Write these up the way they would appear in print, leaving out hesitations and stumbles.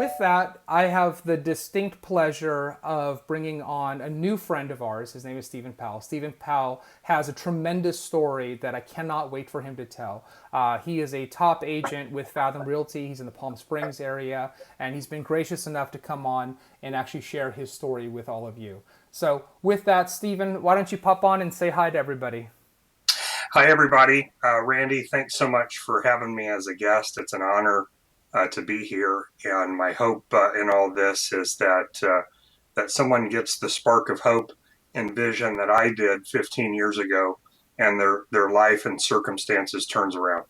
with that, I have the distinct pleasure of bringing on a new friend of ours. His name is Stephen Powell. Stephen Powell has a tremendous story that I cannot wait for him to tell. He is a top agent with Fathom Realty. He's in the Palm Springs area, and he's been gracious enough to come on and actually share his story with all of you. So, with that, Stephen, why don't you pop on and say hi to everybody? Hi, everybody. Randy, thanks so much for having me as a guest. It's an honor to be here. And my hope in all this is that someone gets the spark of hope and vision that I did 15 years ago, and their life and circumstances turns around.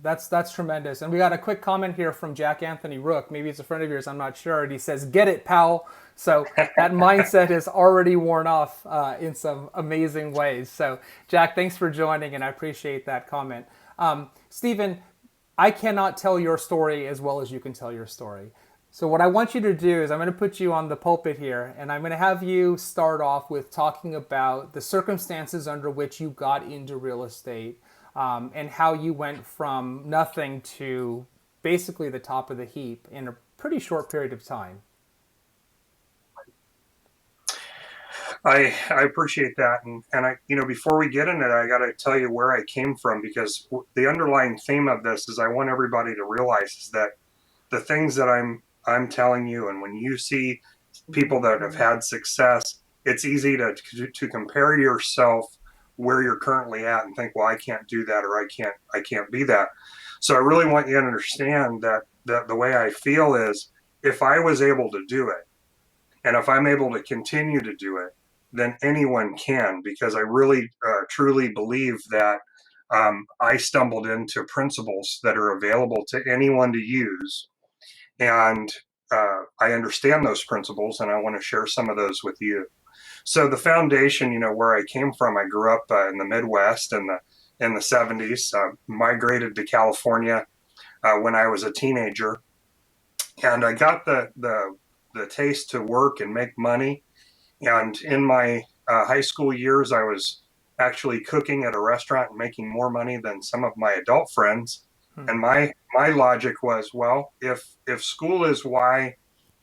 That's tremendous. And we got a quick comment here from Jack Anthony Rook. Maybe it's a friend of yours. I'm not sure. And he says, "Get it, pal." So that mindset is already worn off in some amazing ways. So Jack, thanks for joining, and I appreciate that comment. Stephen, I cannot tell your story as well as you can tell your story. So what I want you to do is I'm going to put you on the pulpit here, and I'm going to have you start off with talking about the circumstances under which you got into real estate, and how you went from nothing to basically the top of the heap in a pretty short period of time. I appreciate that, and before we get into it, I got to tell you where I came from, because the underlying theme of this is I want everybody to realize is that the things that I'm telling you, and when you see people that have had success, it's easy to compare yourself where you're currently at and think, well, I can't do that, or I can't be that. So I really want you to understand that the way I feel is, if I was able to do it, and if I'm able to continue to do it, then anyone can, because I really truly believe that I stumbled into principles that are available to anyone to use, and I understand those principles, and I want to share some of those with you. So the foundation, where I came from, I grew up in the Midwest in the 70s, migrated to California when I was a teenager, and I got the taste to work and make money. And in my high school years, I was actually cooking at a restaurant and making more money than some of my adult friends. Hmm. And my logic was, well, if school is why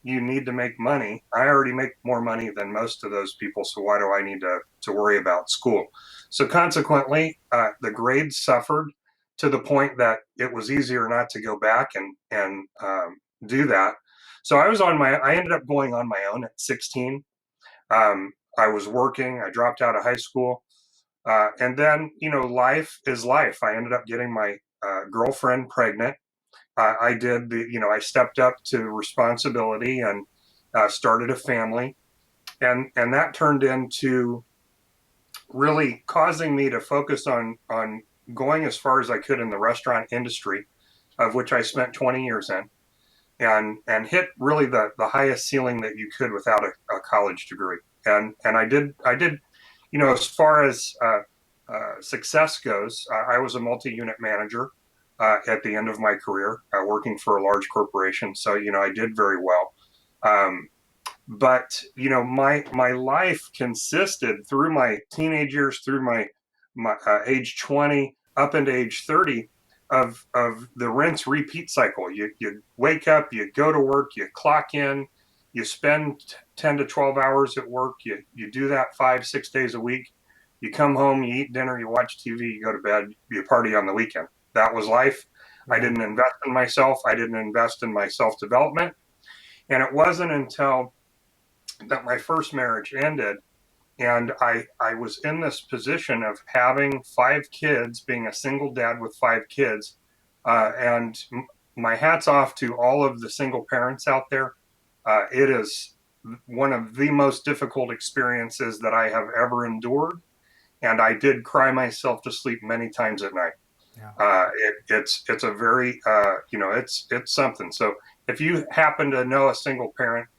you need to make money, I already make more money than most of those people, so why do I need to worry about school? So consequently, the grades suffered to the point that it was easier not to go back and do that. So I ended up going on my own at 16. I was working. I dropped out of high school, and then life is life. I ended up getting my girlfriend pregnant. I did I stepped up to responsibility and started a family, and that turned into really causing me to focus on going as far as I could in the restaurant industry, of which I spent 20 years in, and hit really the highest ceiling that you could without a college degree. And I did as far as success goes, I was a multi-unit manager at the end of my career, working for a large corporation. So I did very well. But my life consisted through my teenage years, through my age 20 up into age 30, of the rinse repeat cycle. You wake up, you go to work, you clock in, you spend 10 to 12 hours at work, you do that 5 6 days a week, you come home, you eat dinner, you watch TV, you go to bed, you party on the weekend. That was life. I Right. didn't invest in myself. I didn't invest in my self-development. And it wasn't until that my first marriage ended, and I was in this position of having 5 kids, being a single dad with 5 kids, and my hat's off to all of the single parents out there. It is one of the most difficult experiences that I have ever endured, and I did cry myself to sleep many times at night. Yeah. It's a very it's something. So if you happen to know a single parent,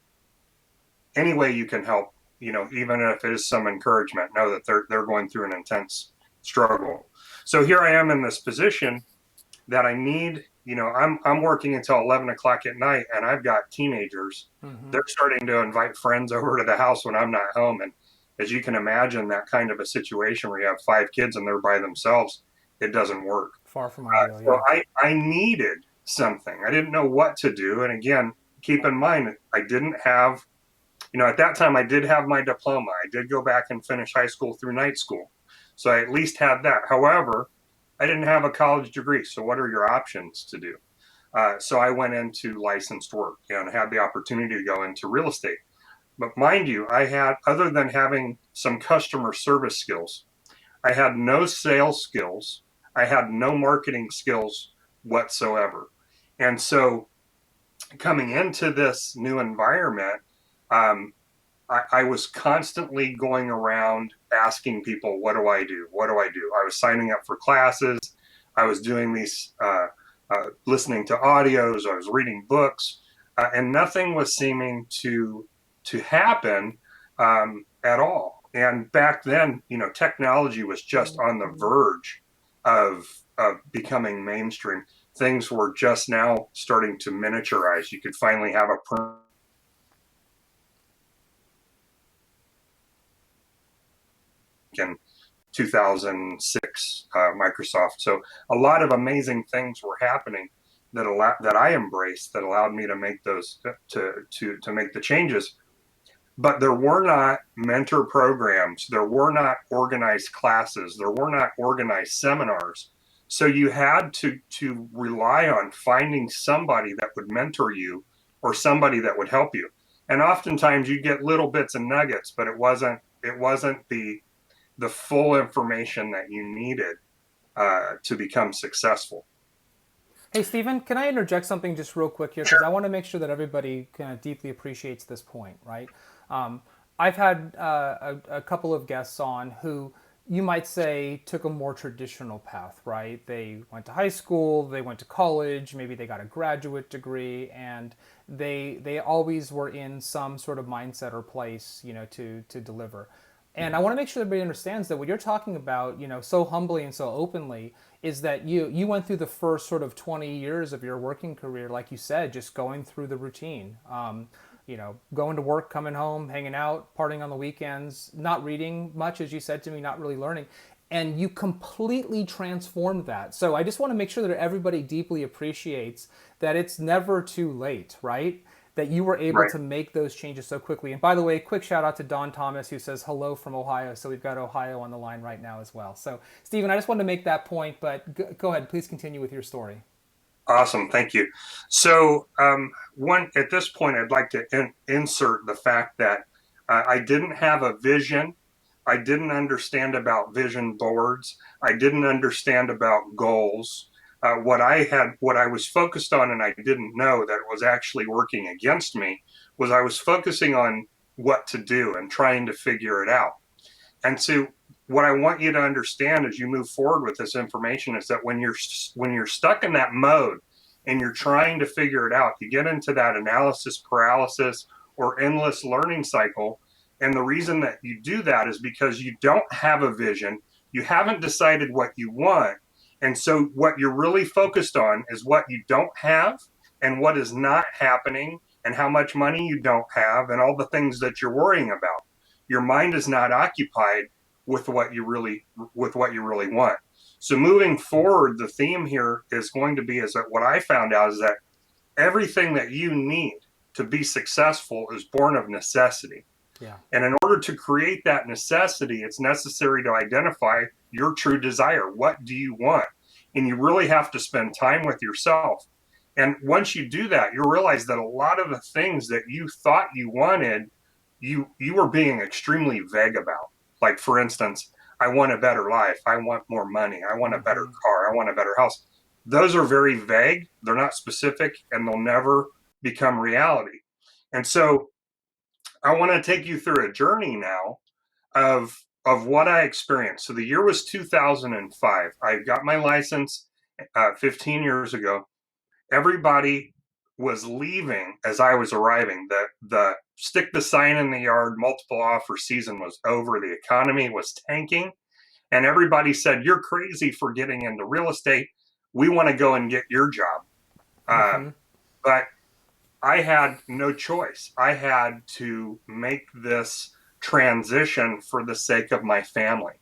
any way you can help, even if it is some encouragement, know that they're going through an intense struggle. So here I am in this position that I need. I'm working until 11 o'clock at night, and I've got teenagers. Hmm. They're starting to invite friends over to the house when I'm not home, and as you can imagine, that kind of a situation where you have 5 kids and they're by themselves, it doesn't work. Far from ideal. So Yeah. I needed something. I didn't know what to do, and again, keep in mind, I didn't have, at that time I did have my diploma. I did go back and finish high school through night school. So I at least had that. However, I didn't have a college degree. So what are your options to do? So I went into licensed work and had the opportunity to go into real estate. But mind you, I had, other than having some customer service skills, I had no sales skills. I had no marketing skills whatsoever. And so coming into this new environment, um, I was constantly going around asking people, what do I do? What do I do? I was signing up for classes. I was doing these, listening to audios. I was reading books, and nothing was seeming to happen at all. And back then, technology was just on the verge of becoming mainstream. Things were just now starting to miniaturize. You could finally have a in 2006 Microsoft. So a lot of amazing things were happening that I embraced that allowed me to make those to make the changes. But there were not mentor programs, there were not organized classes, there were not organized seminars. So you had to rely on finding somebody that would mentor you or somebody that would help you. And oftentimes you get little bits and nuggets, but it wasn't the full information that you needed to become successful. Hey, Stephen, can I interject something just real quick here? Because I want to make sure that everybody kind of deeply appreciates this point, right? Um, I've had a couple of guests on who you might say took a more traditional path, right? They went to high school, they went to college, maybe they got a graduate degree, and they always were in some sort of mindset or place, to deliver. And I want to make sure everybody understands that what you're talking about, so humbly and so openly, is that you went through the first sort of 20 years of your working career, like you said, just going through the routine. Going to work, coming home, hanging out, partying on the weekends, not reading much, as you said to me, not really learning. And you completely transformed that. So I just want to make sure that everybody deeply appreciates that it's never too late, right? That you were able Right. to make those changes so quickly. And by the way, quick shout out to Don Thomas, who says hello from Ohio. So we've got Ohio on the line right now as well. So, Stephen, I just wanted to make that point, but go ahead. Please continue with your story. Awesome. Thank you. So, one at this point, I'd like to insert the fact that I didn't have a vision. I didn't understand about vision boards. I didn't understand about goals. What I was focused on, and I didn't know that it was actually working against me, was I was focusing on what to do and trying to figure it out. And so what I want you to understand as you move forward with this information is that when you're stuck in that mode and you're trying to figure it out, you get into that analysis paralysis or endless learning cycle. And the reason that you do that is because you don't have a vision, you haven't decided what you want. And so what you're really focused on is what you don't have and what is not happening and how much money you don't have and all the things that you're worrying about. Your mind is not occupied with what you really want. So moving forward, the theme here is going to be is that what I found out is that everything that you need to be successful is born of necessity. Yeah. And in order to create that necessity, it's necessary to identify your true desire. What do you want? And you really have to spend time with yourself. And once you do that, you'll realize that a lot of the things that you thought you wanted, you were being extremely vague about. Like for instance, I want a better life, I want more money, I want a better Mm-hmm. car, I want a better house. Those are very vague, they're not specific, and they'll never become reality. And so I want to take you through a journey now of what I experienced. So the year was 2005. I got my license 15 years ago. Everybody was leaving as I was arriving. The stick the sign in the yard, multiple offer season was over. The economy was tanking, and everybody said, "You're crazy for getting into real estate. We want to go and get your job." Uh, Mm-hmm. but I had no choice. I had to make this transition for the sake of my family.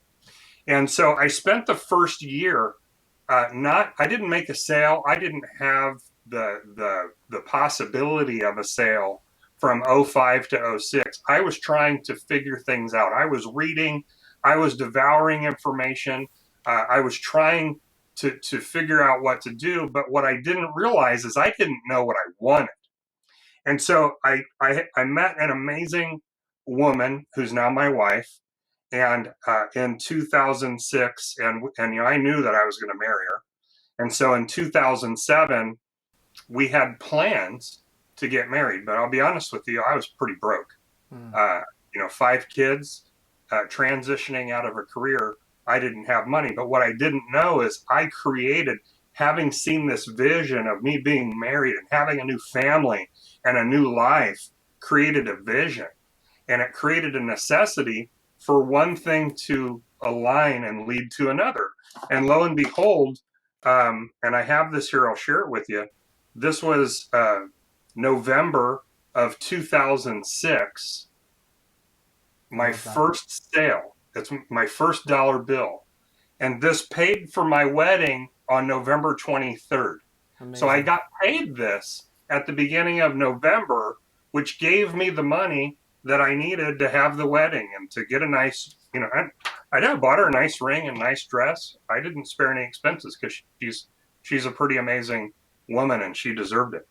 And so I spent the first year Not, I didn't make a sale. I didn't have the possibility of a sale from '05 to '06. I was trying to figure things out. I was reading, I was devouring information. I was trying to figure out what to do. But what I didn't realize is I didn't know what I wanted. And so I met an amazing woman who's now my wife. And in 2006, and I knew that I was going to marry her. And so in 2007, we had plans to get married, but I'll be honest with you, I was pretty broke. Mm. Uh, 5 kids, transitioning out of a career, I didn't have money. But what I didn't know is I created, having seen this vision of me being married and having a new family and a new life, created a vision, and it created a necessity for one thing to align and lead to another. And lo and behold, and I have this here, I'll share it with you. This was November of 2006, I my love that. first sale. It's my first dollar bill. And this paid for my wedding on November 23rd. So I Amazing. got paid this at the beginning of November, which gave me the money that I needed to have the wedding and to get a nice, I bought her a nice ring and nice dress. I didn't spare any expenses because she's a pretty amazing woman and she deserved it.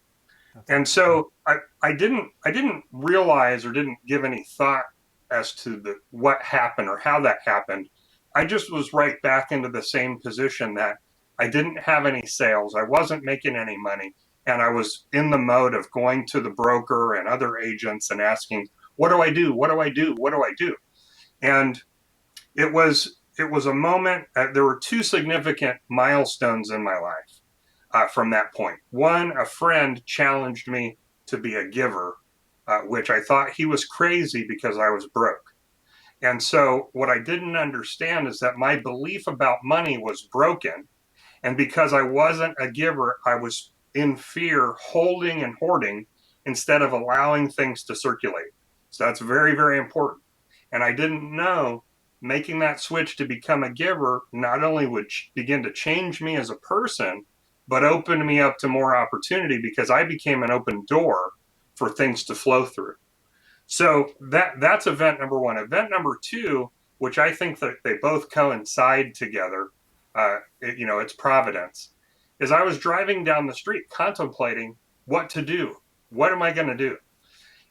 That's And awesome. so I didn't realize or didn't give any thought as to the what happened or how that happened. I just was right back into the same position that I didn't have any sales, I wasn't making any money, and I was in the mode of going to the broker and other agents and asking, "What do I do? What do I do? What do I do?" And it was a moment. There were two significant milestones in my life from that point. One, a friend challenged me to be a giver, which I thought he was crazy because I was broke. And so, what I didn't understand is that my belief about money was broken. And because I wasn't a giver, I was in fear, holding and hoarding instead of allowing things to circulate. So, that's very, very important. And I didn't know making that switch to become a giver not only would begin to change me as a person, but opened me up to more opportunity because I became an open door for things to flow through. So that's event number one. Event number two, which I think that they both coincide together, it's providence, is I was driving down the street contemplating what to do. What am I going to do?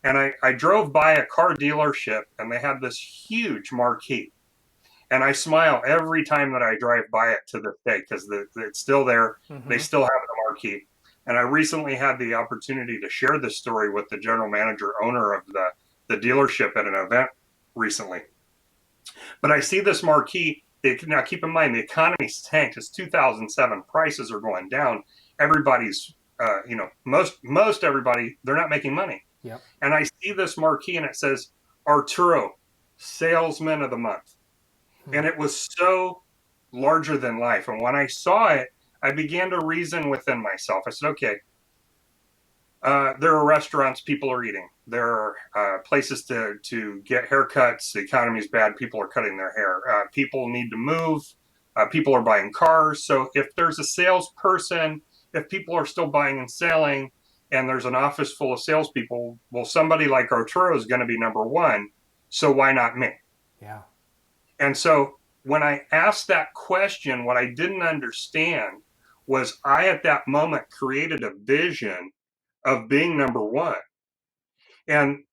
And I drove by a car dealership and they had this huge marquee. And I smile every time that I drive by it to this day because it's still there. They Mm-hmm. still have the marquee. And I recently had the opportunity to share this story with the general manager, owner of the dealership at an event recently. But I see this marquee. Now, keep in mind, the economy's tanked. It's 2007. Prices are going down. Everybody's, most everybody, they're not making money. Yep. And I see this marquee and it says, Arturo, Salesman of the Month. Hmm. And it was so larger than life. And when I saw it, I began to reason within myself. I said, okay, there are restaurants people are eating. There are places to get haircuts. The economy is bad. People are cutting their hair. People need to move. People are buying cars. So if there's a salesperson, if people are still buying and selling, and there's an office full of salespeople, well, somebody like Arturo is going to be number one. So why not me? Yeah. And so when I asked that question, what I didn't understand was I, at that moment, created a vision of being number one. And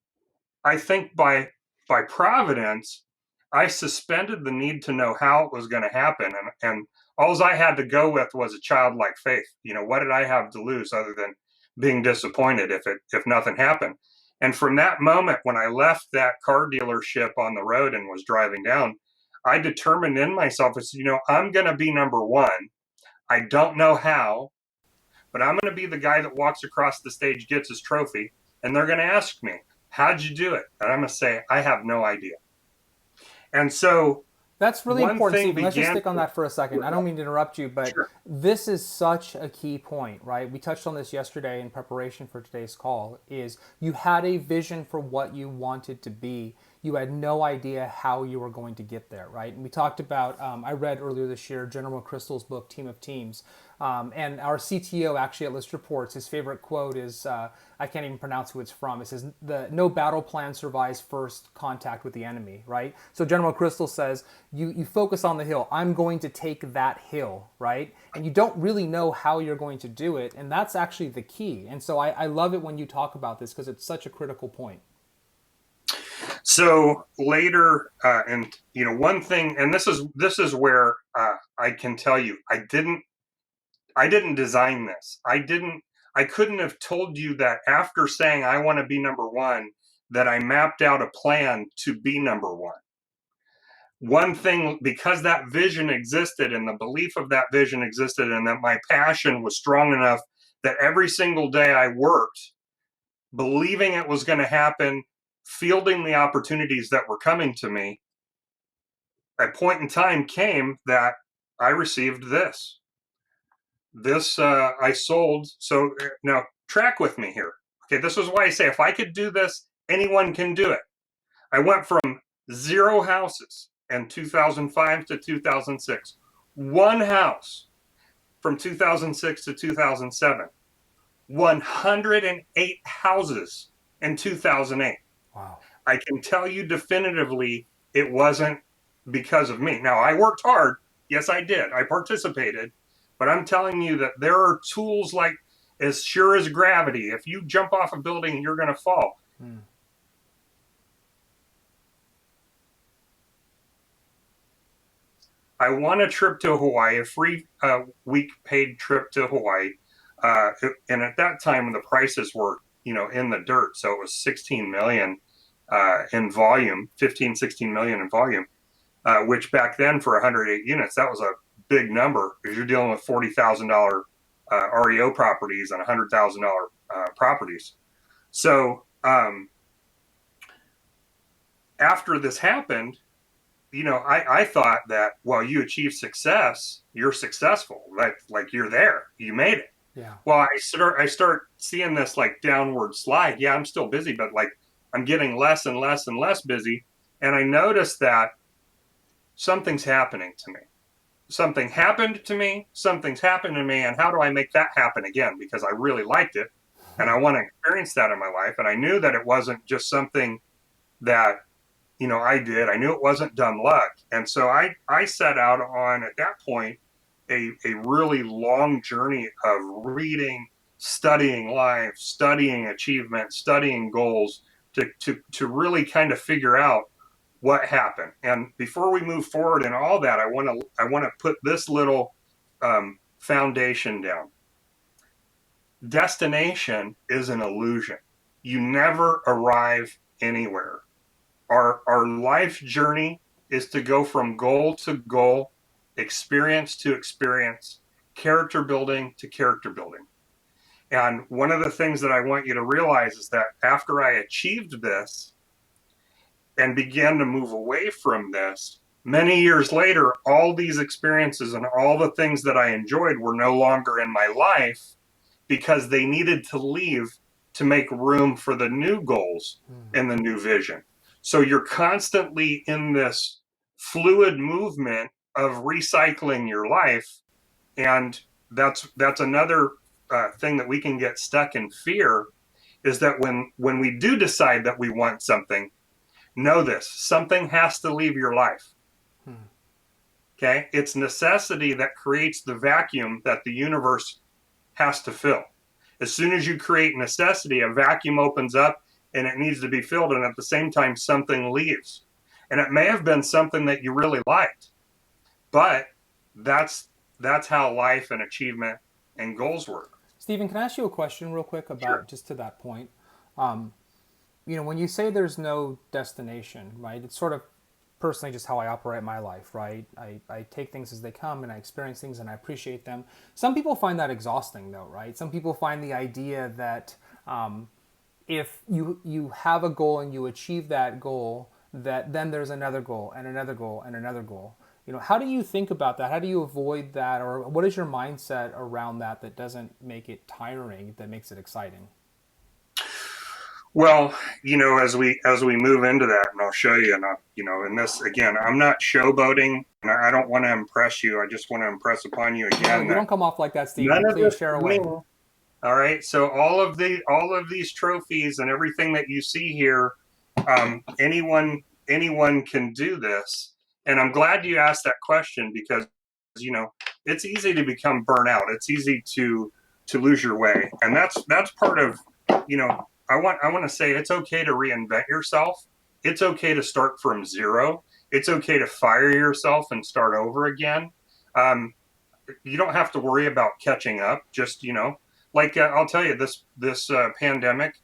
I think by providence, I suspended the need to know how it was going to happen. And all I had to go with was a childlike faith. What did I have to lose other than being disappointed if nothing happened? And from that moment, when I left that car dealership on the road and was driving down, I determined in myself, I said, I'm going to be number one. I don't know how, but I'm going to be the guy that walks across the stage, gets his trophy, and they're going to ask me, how'd you do it? And I'm going to say, I have no idea. And so That's really one important, thing Stephen. Let's just began stick on to, that for a second. I don't mean to interrupt you, but sure. this is such a key point, right? We touched on this yesterday in preparation for today's call, is you had a vision for what you wanted to be. you had no idea how you were going to get there, right? And we talked about, I read earlier this year, General McChrystal's book, Team of Teams. And our CTO actually at ListReports, his favorite quote is, I can't even pronounce who it's from. It says, no battle plan survives first contact with the enemy, right? So General McChrystal says, you focus on the hill. I'm going to take that hill, right? And you don't really know how you're going to do it. And that's actually the key. And so I love it when you talk about this because it's such a critical point. So later, and one thing, and this is where I can tell you, I didn't design this. I couldn't have told you that after saying I want to be number one, that I mapped out a plan to be number one. One thing, because that vision existed and the belief of that vision existed, and that my passion was strong enough that every single day I worked, believing it was going to happen, fielding the opportunities that were coming to me, a point in time came that I received this. I sold. So now track with me here. Okay, this is why I say if I could do this, anyone can do it. I went from 0 houses in 2005 to 2006, 1 house from 2006 to 2007, 108 houses in 2008. Wow. I can tell you definitively it wasn't because of me. Now, I worked hard. Yes, I did. I participated. But I'm telling you that there are tools like as sure as gravity. If you jump off a building, you're going to fall. I won a trip to Hawaii, a free week paid trip to Hawaii. And at that time, the prices were, in the dirt. So it was 16 million in volume, 15, 16 million in volume, which back then for 108 units, that was a big number because you're dealing with $40,000 REO properties and $100,000 properties. So after this happened, I thought that, well, you achieve success, you're successful, like you're there, you made it. Yeah. Well, I start seeing this like downward slide. Yeah, I'm still busy, but like I'm getting less and less and less busy. And I noticed that something's happening to me. Something happened to me, something's happened to me, and how do I make that happen again? Because I really liked it and I want to experience that in my life. And I knew that it wasn't just something that I did. I knew it wasn't dumb luck. And so I set out on, at that point, a really long journey of reading, studying life, studying achievement, studying goals to really kind of figure out what happened. And before we move forward in all that, I want to put this little foundation down. Destination is an illusion. You never arrive anywhere. Our life journey is to go from goal to goal, experience to experience, character building to character building. And one of the things that I want you to realize is that after I achieved this and began to move away from this, many years later, all these experiences and all the things that I enjoyed were no longer in my life because they needed to leave to make room for the new goals and the new vision. So you're constantly in this fluid movement of recycling your life. And that's another thing that we can get stuck in fear, is that when we do decide that we want something, know this, something has to leave your life. Okay? It's necessity that creates the vacuum that the universe has to fill. As soon as you create necessity, a vacuum opens up and it needs to be filled, and at the same time something leaves. And it may have been something that you really liked, but that's how life and achievement and goals work. Stephen, can I ask you a question real quick about Sure. just to that point? When you say there's no destination, right? It's sort of personally just how I operate my life, right? I take things as they come and I experience things and I appreciate them. Some people find that exhausting though, right? Some people find the idea that if you have a goal and you achieve that goal, that then there's another goal and another goal and another goal. How do you think about that? How do you avoid that? Or what is your mindset around that doesn't make it tiring, that makes it exciting? Well, as we move into that, and I'll show you, and in this again, I'm not showboating, and I don't want to impress you. I just want to impress upon you No, again you that don't come off like that, none Stephen. of Please this share is me. away. All right. So all of these trophies and everything that you see here, anyone can do this. And I'm glad you asked that question because you know it's easy to become burnout. It's easy to lose your way, and that's part of you know I want to say it's okay to reinvent yourself. It's okay to start from zero. It's okay to fire yourself and start over again. Um, you don't have to worry about catching up. Just like I'll tell you, this pandemic,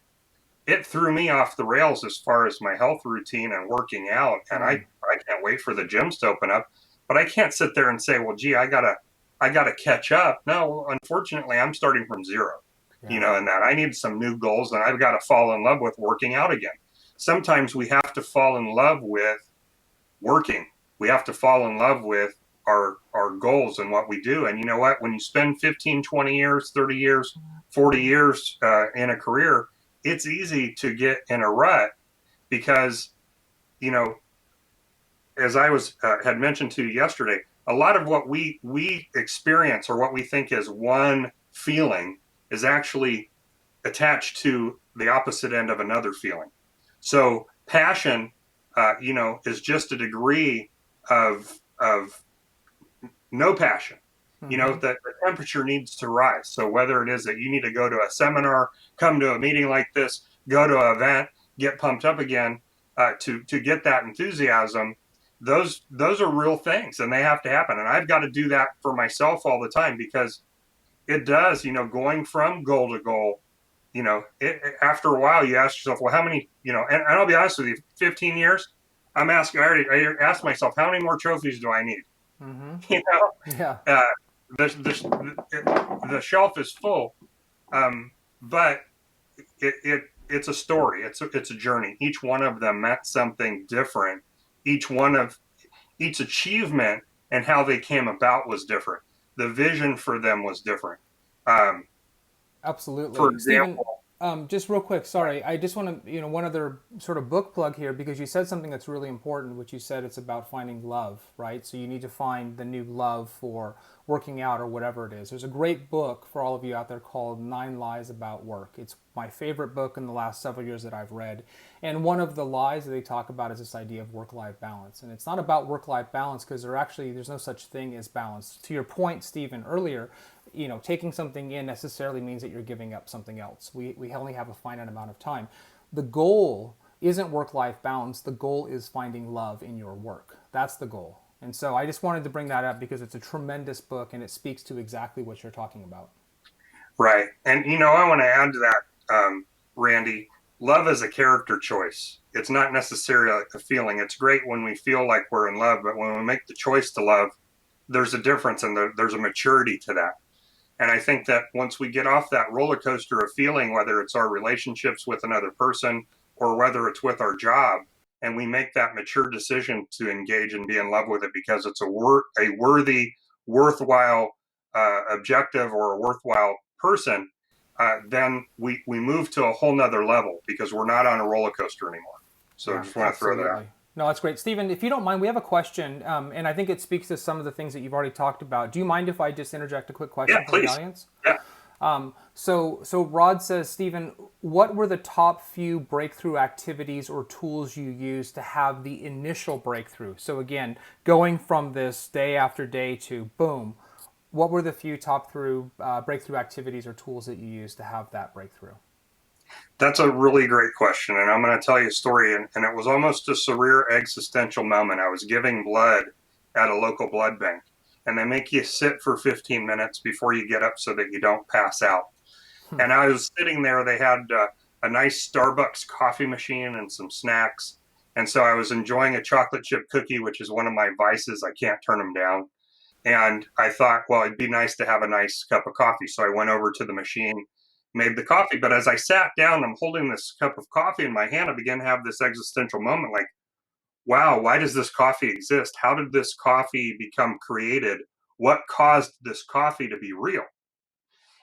it threw me off the rails as far as my health routine and working out, and I can't wait for the gyms to open up. But I can't sit there and say, well, gee, I gotta catch up. No, unfortunately, I'm starting from zero. Yeah. And that I need some new goals, and I've got to fall in love with working out again. Sometimes we have to fall in love with working. We have to fall in love with our goals and what we do. And you know what? When you spend 15, 20 years, 30 years, 40 years in a career, it's easy to get in a rut because, you know, as I was had mentioned to you yesterday, a lot of what we experience or what we think is one feeling is actually attached to the opposite end of another feeling. So passion, is just a degree of no passion. Mm-hmm. The temperature needs to rise. So whether it is that you need to go to a seminar, come to a meeting like this, go to an event, get pumped up again to get that enthusiasm, those are real things and they have to happen. And I've got to do that for myself all the time because it does. Going from goal to goal. After a while, you ask yourself, well, how many? And I'll be honest with you, 15 years. I asked myself, how many more trophies do I need? Mm-hmm. You know, Yeah. uh, the shelf is full, but it's a story. It's a journey. Each one of them meant something different. Each achievement and how they came about was different. The vision for them was different. Um, for Absolutely. Stephen, example, just real quick, sorry. I just want to, one other sort of book plug here because you said something that's really important, which you said it's about finding love, right? So you need to find the new love for working out or whatever it is. There's a great book for all of you out there called Nine Lies About Work. It's my favorite book in the last several years that I've read. And one of the lies that they talk about is this idea of work-life balance. And it's not about work-life balance because there's no such thing as balance. To your point, Stephen, earlier, taking something in necessarily means that you're giving up something else. We only have a finite amount of time. The goal isn't work-life balance. The goal is finding love in your work. That's the goal. And so I just wanted to bring that up because it's a tremendous book and it speaks to exactly what you're talking about. right? And I want to add to that, Randy. Love is a character choice. It's not necessarily a feeling. It's great when we feel like we're in love, but when we make the choice to love, there's a difference and there's a maturity to that. And I think that once we get off that roller coaster of feeling, whether it's our relationships with another person or whether it's with our job, and we make that mature decision to engage and be in love with it because it's a worthy, worthwhile objective or a worthwhile person, then we move to a whole nother level because we're not on a roller coaster anymore. So I Yeah, just want to throw that out. absolutely. No, that's great. Stephen, if you don't mind, we have a question, and I think it speaks to some of the things that you've already talked about. Do you mind if I just interject a quick Yeah, question from the please. audience? Yeah. So Rod says, Stephen, what were the top few breakthrough activities or tools you used to have the initial breakthrough? So again, going from this day after day to boom, what were the few top through breakthrough activities or tools that you used to have that breakthrough? That's a really great question. And I'm going to tell you a story. And it was almost a surreal existential moment. I was giving blood at a local blood bank, and they make you sit for 15 minutes before you get up so that you don't pass out. And I was sitting there. They had a nice Starbucks coffee machine and some snacks. And so I was enjoying a chocolate chip cookie, which is one of my vices. I can't turn them down. And I thought, well, it'd be nice to have a nice cup of coffee. So I went over to the machine, made the coffee. But as I sat down, I'm holding this cup of coffee in my hand. I began to have this existential moment like, wow, why does this coffee exist? How did this coffee become created? What caused this coffee to be real?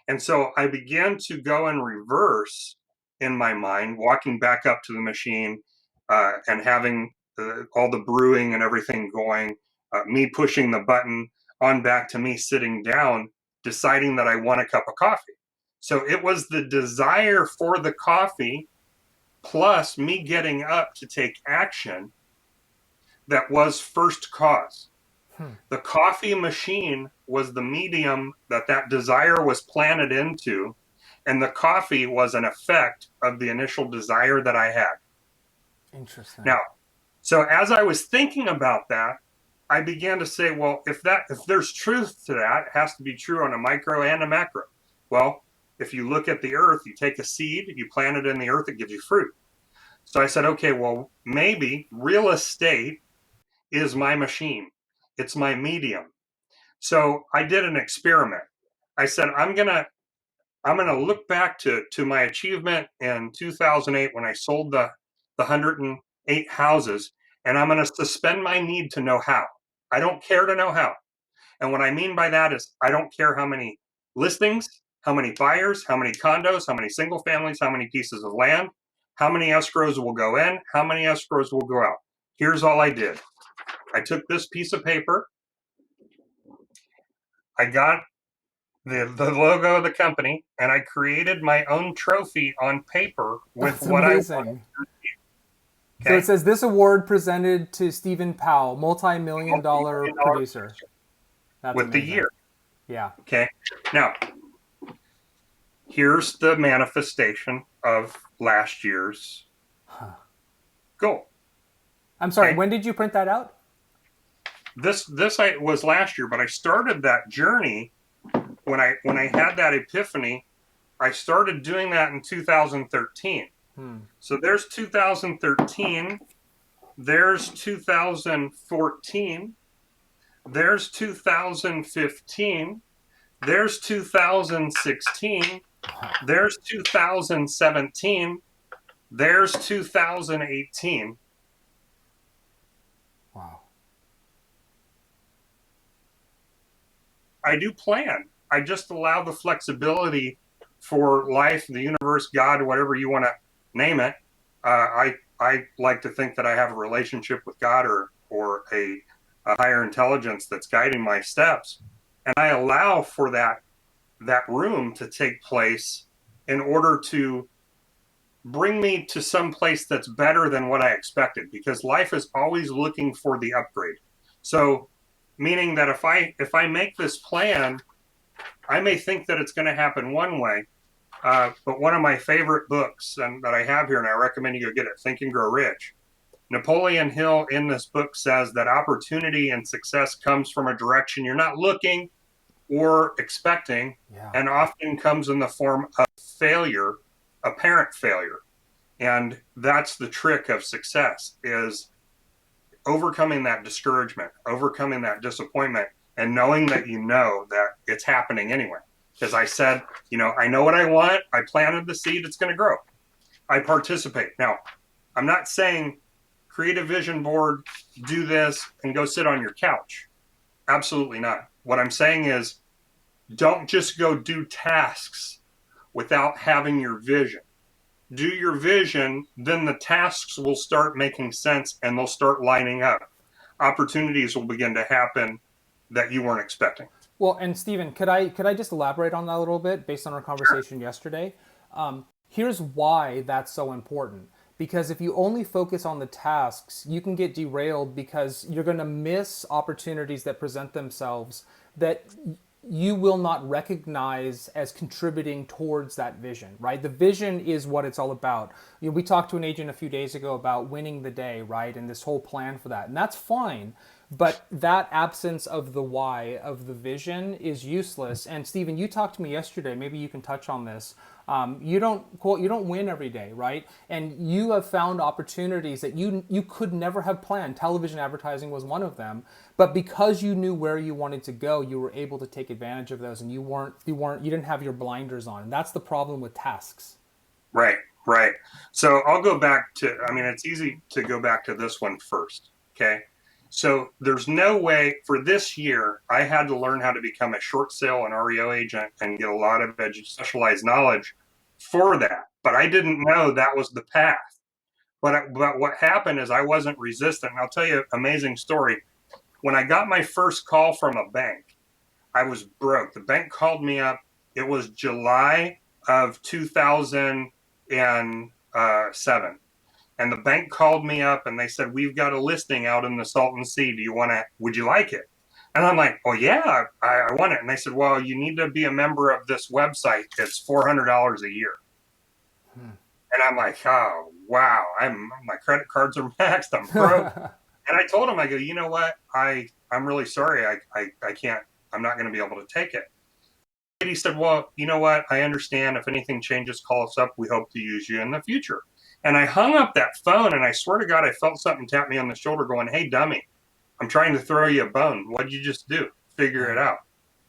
And so I began to go in reverse in my mind, walking back up to the machine and having all the brewing and everything going, me pushing the button on back to me sitting down, deciding that I want a cup of coffee. So it was the desire for the coffee plus me getting up to take action that was first cause. The coffee machine was the medium that that desire was planted into, and the coffee was an effect of the initial desire that I had. Interesting. Now, so as I was thinking about that, I began to say, well, if there's truth to that, it has to be true on a micro and a macro. Well, if you look at the earth, you take a seed, you plant it in the earth, it gives you fruit. So I said, okay, well, maybe real estate is my machine. It's my medium. So I did an experiment. I said, I'm gonna look back to my achievement in 2008 when I sold the 108 houses, and I'm gonna suspend my need to know how. I don't care to know how. And what I mean by that is I don't care how many listings, how many buyers, how many condos, how many single families, how many pieces of land, how many escrows will go in, how many escrows will go out. Here's all I did. I took this piece of paper, I got the logo of the company, and I created my own trophy on paper with That's what I want. amazing. So it Okay. says this award presented to Stephen Powell, multi-million dollar Multi-million-dollar producer. That's with the amazing. year. Yeah. Okay. Now, here's the manifestation of last year's goal. I'm sorry, Okay. when did you print that out? This was last year, but I started that journey when I had that epiphany. I started doing that in 2013. So there's 2013, there's 2014, there's 2015, there's 2016, there's 2017, there's 2018. Wow. I do plan. I just allow the flexibility for life, the universe, God, whatever you want to name it. I like to think that I have a relationship with God or a higher intelligence that's guiding my steps, and I allow for that room to take place in order to bring me to some place that's better than what I expected. Because life is always looking for the upgrade. So, meaning that if I make this plan, I may think that it's going to happen one way, but one of my favorite books and that I have here, and I recommend you go get it, Think and Grow Rich. Napoleon Hill in this book says that opportunity and success comes from a direction you're not looking or expecting, Yeah. and often comes in the form of failure, apparent failure. And that's the trick of success, is overcoming that discouragement, overcoming that disappointment, and knowing that you know that it's happening anyway. Because I said, I know what I want. I planted the seed. It's going to grow. I participate. Now, I'm not saying create a vision board, do this, and go sit on your couch. Absolutely not. What I'm saying is don't just go do tasks without having your vision. Do your vision, then the tasks will start making sense and they'll start lining up. Opportunities will begin to happen that you weren't expecting. Well, and Stephen, could I just elaborate on that a little bit based on our conversation yesterday? Here's why that's so important. Because if you only focus on the tasks, you can get derailed because you're going to miss opportunities that present themselves that you will not recognize as contributing towards that vision, right? The vision is what it's all about. We talked to an agent a few days ago about winning the day, right? And this whole plan for that. And that's fine. But that absence of the why, of the vision, is useless. And Stephen, you talked to me yesterday. Maybe you can touch on this. You don't quote, you don't win every day, right? And you have found opportunities that you could never have planned. Television advertising was one of them, but because you knew where you wanted to go, you were able to take advantage of those, and you didn't have your blinders on. And that's the problem with tasks. Right, right. So I'll go back to, it's easy to go back to this one first. Okay. So there's no way for this year, I had to learn how to become a short sale and REO agent and get a lot of specialized knowledge for that. but I didn't know that was the path. But what happened is I wasn't resistant. And I'll tell you an amazing story. When I got my first call from a bank, I was broke. The bank called me up. It was July of 2007. And the bank called me up and they said, we've got a listing out in the Salton Sea. Would you like it? And I'm like, oh yeah, I want it. And they said, well, you need to be a member of this website. It's $400 a year. And I'm like, oh, wow, my credit cards are maxed. I'm broke. And I told him, I go, you know what? I'm really sorry. I can't, I'm not going to be able to take it. And he said, well, you know what? I understand. If anything changes, call us up. We hope to use you in the future. And I hung up that phone and I swear to God, I felt something tap me on the shoulder going, hey, dummy, I'm trying to throw you a bone. What'd you just do? Figure it out.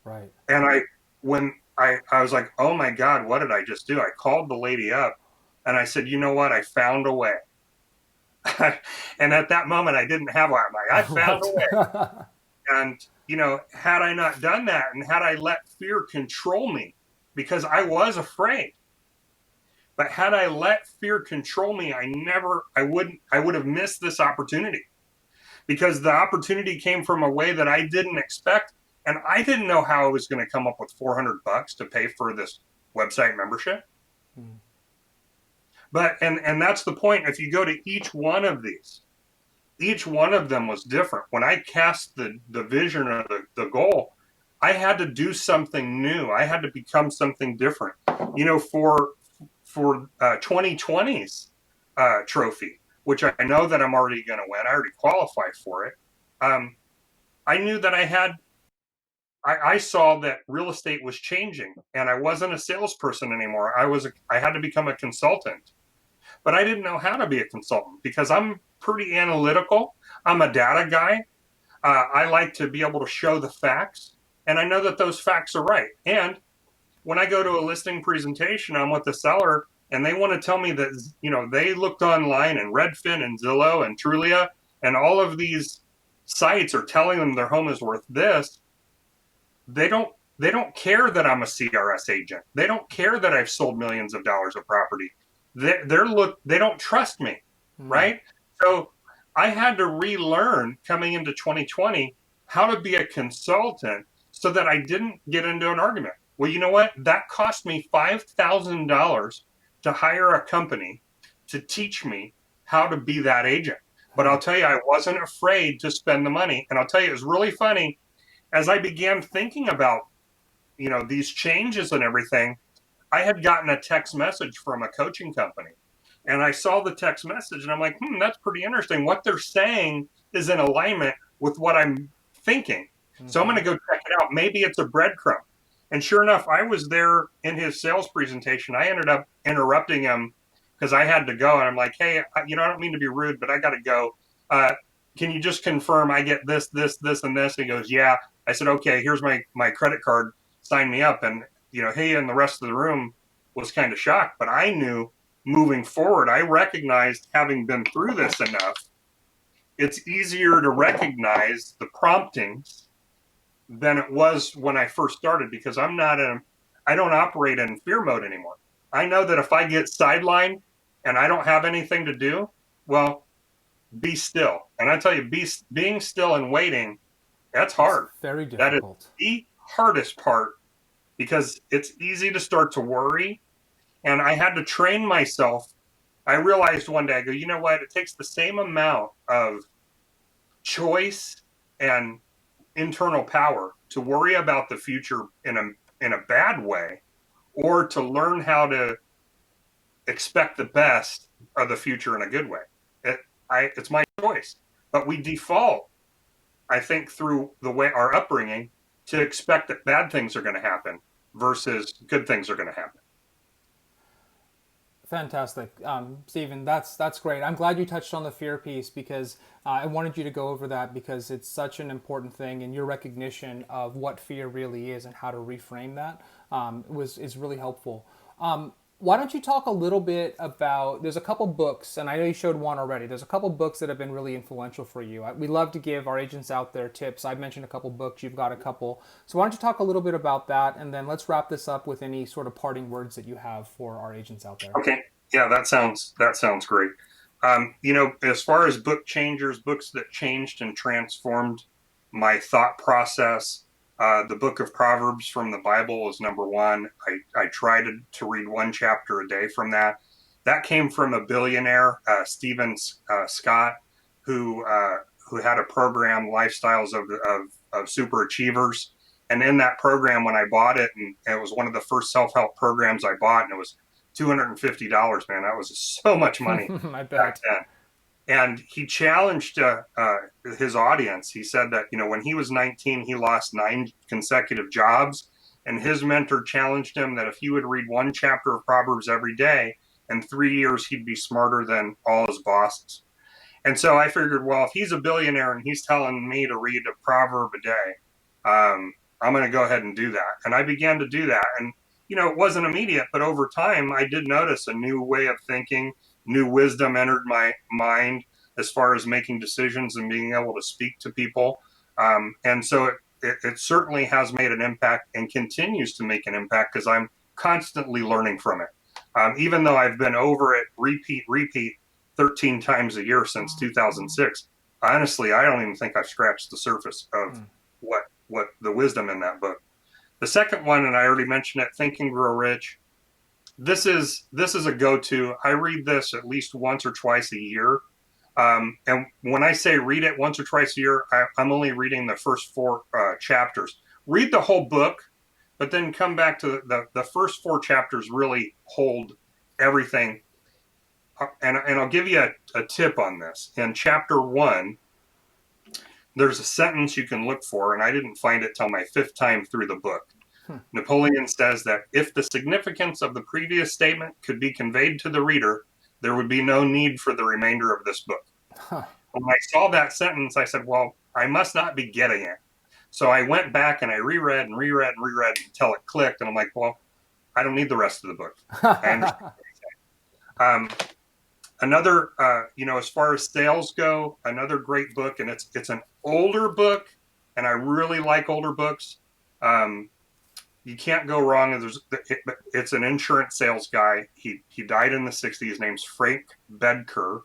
Right. And when I was like, oh my God, what did I just do? I called the lady up and I said, you know what? I found a way. And at that moment, I didn't have one. I'm like, I found a way. And, you know, had I not done that and had I let fear control me, because I was afraid, but had I let fear control me, I would have missed this opportunity, because the opportunity came from a way that I didn't expect. And I didn't know how I was going to come up with $400 to pay for this website membership. But, and that's the point. If you go to each one of these, each one of them was different. When I cast the vision or the goal, I had to do something new. I had to become something different. You know, for 2020's trophy, which I know that I'm already going to win. I already qualify for it. I knew that I saw that real estate was changing, and I wasn't a salesperson anymore. I had to become a consultant. But I didn't know how to be a consultant because I'm pretty analytical. I'm a data guy. I like to be able to show the facts, and I know that those facts are right. And when I go to a listing presentation, I'm with the seller, and they want to tell me that, you know, they looked online and Redfin and Zillow and Trulia and all of these sites are telling them their home is worth this. They don't care that I'm a CRS agent. They don't care that I've sold millions of dollars of property. They don't trust me, right? So I had to relearn coming into 2020 how to be a consultant so that I didn't get into an argument. Well, you know what? That cost me $5,000 to hire a company to teach me how to be that agent. But I'll tell you, I wasn't afraid to spend the money. And I'll tell you, it was really funny as I began thinking about, you know, these changes and everything. I had gotten a text message from a coaching company, and I saw the text message and I'm like, that's pretty interesting. What they're saying is in alignment with what I'm thinking. So I'm going to go check it out. Maybe it's a breadcrumb. And sure enough, I was there in his sales presentation. I ended up interrupting him because I had to go. And I'm like, hey, you know, I don't mean to be rude, but I got to go. Can you just confirm I get this, this, this, and this? And he goes, yeah. I said, okay, here's my credit card. Sign me up. And, you know, he and the rest of the room was kind of shocked. But I knew moving forward, I recognized, having been through this enough, it's easier to recognize the promptings than it was when I first started, because I don't operate in fear mode anymore. I know that if I get sidelined and I don't have anything to do, well, be still. And I tell you, being still and waiting, that's hard. It's very difficult. That is the hardest part, because it's easy to start to worry. And I had to train myself. I realized one day, I go, you know what? It takes the same amount of choice and internal power to worry about the future in a bad way, or to learn how to expect the best of the future in a good way. It's my choice. But we default, I think, through the way our upbringing, to expect that bad things are going to happen versus good things are going to happen. Fantastic, Stephen. That's great. I'm glad you touched on the fear piece, because I wanted you to go over that, because it's such an important thing, and your recognition of what fear really is and how to reframe that is really helpful. Why don't you talk a little bit about, there's a couple books, and I know you showed one already. There's a couple books that have been really influential for you. We love to give our agents out there tips. I've mentioned a couple books. You've got a couple. So why don't you talk a little bit about that, and then let's wrap this up with any sort of parting words that you have for our agents out there. Okay. Yeah, that sounds great. As far as book changers, books that changed and transformed my thought process, the Book of Proverbs from the Bible is number one. I try to read one chapter a day from that. That came from a billionaire, Stephen Scott, who uh, who had a program, Lifestyles of Super Achievers. And in that program, when I bought it, and it was one of the first self help programs I bought, and it was $250, man. That was so much money I back bet. then. And he challenged his audience. He said that, when he was 19, he lost 9 consecutive jobs. And his mentor challenged him that if he would read one chapter of Proverbs every day, in 3 years, he'd be smarter than all his bosses. And so I figured, well, if he's a billionaire and he's telling me to read a proverb a day, I'm going to go ahead and do that. And I began to do that. And, it wasn't immediate, but over time, I did notice a new way of thinking, new wisdom entered my mind as far as making decisions and being able to speak to people. And so it certainly has made an impact and continues to make an impact because I'm constantly learning from it. Even though I've been over it, repeat 13 times a year since 2006. Honestly, I don't even think I've scratched the surface of what the wisdom in that book. The second one, and I already mentioned it, Think and Grow Rich. This is a go-to. I read this at least once or twice a year. And when I say read it once or twice a year, I'm only reading the first 4 chapters. Read the whole book, but then come back to the first 4 chapters really hold everything. And I'll give you a tip on this. In chapter 1, there's a sentence you can look for, and I didn't find it till my 5th time through the book. Napoleon says that if the significance of the previous statement could be conveyed to the reader, there would be no need for the remainder of this book. Huh. When I saw that sentence, I said, well, I must not be getting it. So I went back and I reread and reread and reread until it clicked. And I'm like, well, I don't need the rest of the book. I understand. Um, Another, as far as sales go, another great book, and it's an older book, and I really like older books. Um, you can't go wrong. It's an insurance sales guy. He died in the '60s. His name's Frank Bedker,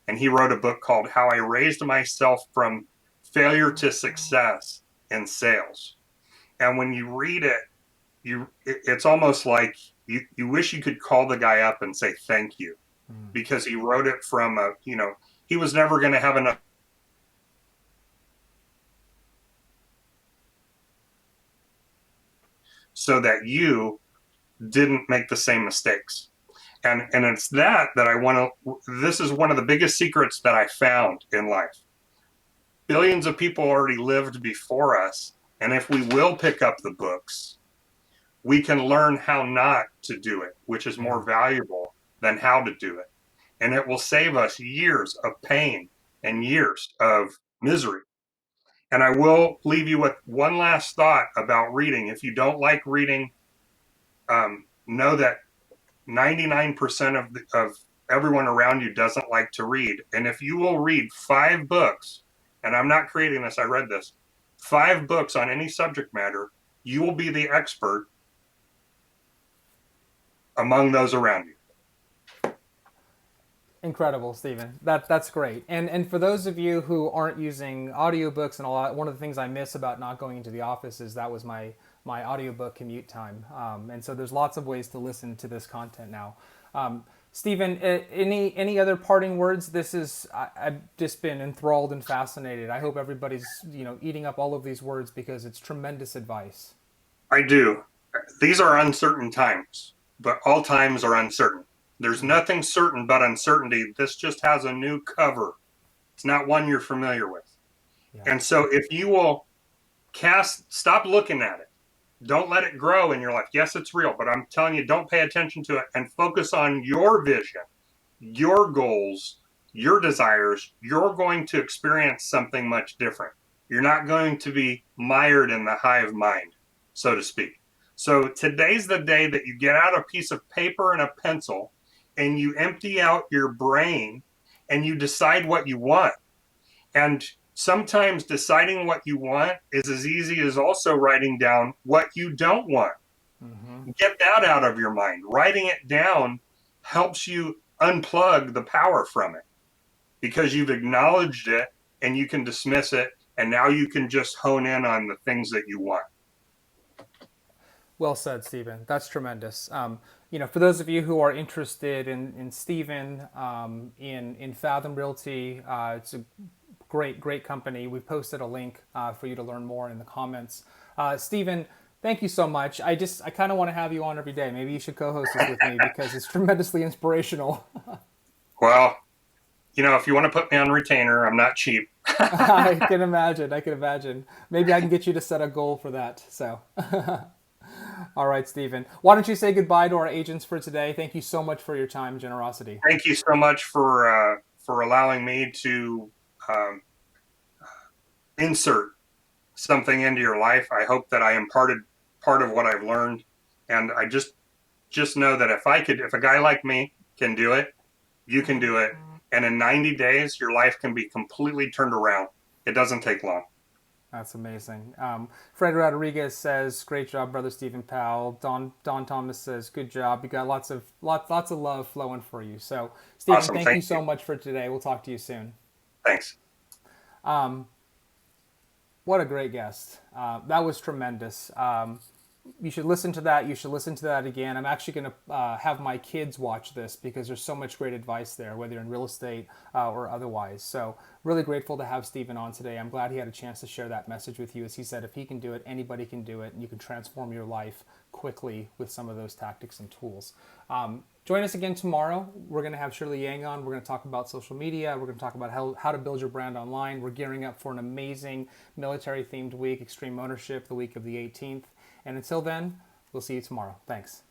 and he wrote a book called How I Raised Myself from Failure to Success in Sales. And when you read it, it's almost like you wish you could call the guy up and say thank you, because he wrote it from he was never going to have enough so that you didn't make the same mistakes. And it's that I want to, this is one of the biggest secrets that I found in life. Billions of people already lived before us. And if we will pick up the books, we can learn how not to do it, which is more valuable than how to do it. And it will save us years of pain and years of misery. And I will leave you with one last thought about reading. If you don't like reading, know that 99% of everyone around you doesn't like to read. And if you will read 5 books, and I'm not creating this, I read this, 5 books on any subject matter, you will be the expert among those around you. Incredible, Stephen. That's great. And for those of you who aren't using audiobooks and one of the things I miss about not going into the office is that was my audiobook commute time. And so there's lots of ways to listen to this content now. Stephen, any other parting words? I've just been enthralled and fascinated. I hope everybody's eating up all of these words because it's tremendous advice. I do. These are uncertain times, but all times are uncertain. There's nothing certain but uncertainty. This just has a new cover. It's not one you're familiar with. Yeah. And so if you will stop looking at it. Don't let it grow in your life. Yes, it's real, but I'm telling you, don't pay attention to it and focus on your vision, your goals, your desires. You're going to experience something much different. You're not going to be mired in the hive mind, so to speak. So today's the day that you get out a piece of paper and a pencil and you empty out your brain and you decide what you want. And sometimes deciding what you want is as easy as also writing down what you don't want. Get that out of your mind. Writing it down helps you unplug the power from it because you've acknowledged it and you can dismiss it. And now you can just hone in on the things that you want. Well said, Stephen. That's tremendous. For those of you who are interested in Stephen, in Fathom Realty, it's a great company. We've posted a link for you to learn more in the comments. Stephen, thank you so much. I kind of want to have you on every day. Maybe you should co-host this with me because it's tremendously inspirational. Well, if you want to put me on retainer, I'm not cheap. I can imagine. I can imagine. Maybe I can get you to set a goal for that. So. All right, Stephen. Why don't you say goodbye to our agents for today? Thank you so much for your time and generosity. Thank you so much for allowing me to um, insert something into your life. I hope that I imparted part of what I've learned, and I just know that if a guy like me can do it, you can do it, and in 90 days, your life can be completely turned around. It doesn't take long. That's amazing. Fred Rodriguez says, "Great job, brother Stephen Powell." Don Thomas says, "Good job. You got lots of love flowing for you." So, Stephen, Awesome. thank you Thank you. so much for today. We'll talk to you soon. Thanks. What a great guest. That was tremendous. You should listen to that. You should listen to that again. I'm actually going to have my kids watch this because there's so much great advice there, whether you're in real estate or otherwise. So, really grateful to have Stephen on today. I'm glad he had a chance to share that message with you. As he said, if he can do it, anybody can do it, and you can transform your life quickly with some of those tactics and tools. Join us again tomorrow. We're going to have Shirley Yang on. We're going to talk about social media. We're going to talk about how to build your brand online. We're gearing up for an amazing military-themed week, Extreme Ownership, the week of the 18th. And until then, we'll see you tomorrow. Thanks.